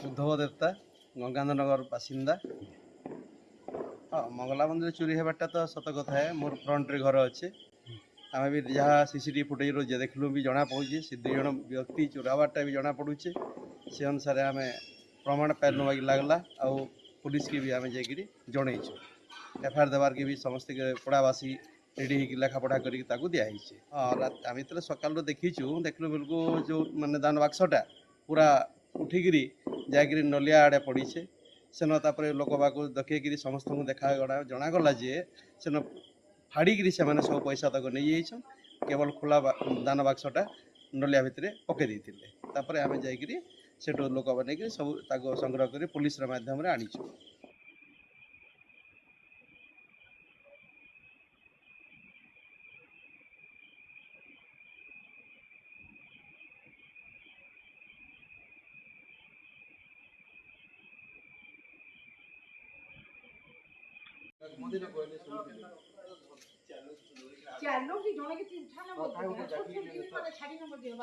उद्धव देवता गंगाधरनगर बासिंदा। हाँ मंगला मंदिर चोरी होगाटा तो सत कथा है। मोर फ्रंट रे घर अच्छे आम भी जहाँ सीसीटीवी फुटेज रोजे देखलु भी जना पड़े से 2 जन व्यक्ति चोराबारटा भी जना पड़े से अनुसार आम प्रमाण पाइलु लगला आउ पुलिस की भी आम जाकि जनईचु एफआईआर देवार की भी समस्त पड़ावासी रेडी हो लेखापढ़ा कर दिखाई। हाँ आम ये सकाल देखीचु देखलु बेलू जो मानने दान बाक्सटा पूरा उठिकी जाकि नलिया आड़े पड़ीछे सेन तापर लोक बाक देखिए समस्त को देखा जनागला जे सेन फाड़ी से सब पैसा तक नहीं जाइछन केवल खोला दान बाक्सटा नलिया भितर पकई देते आम जाकि सेठू लोक बन सब संग्रह कर पुलिस माध्यम आनीचु। चालो कि जोने के उठा ना बोल छाड़ी नंबर दियो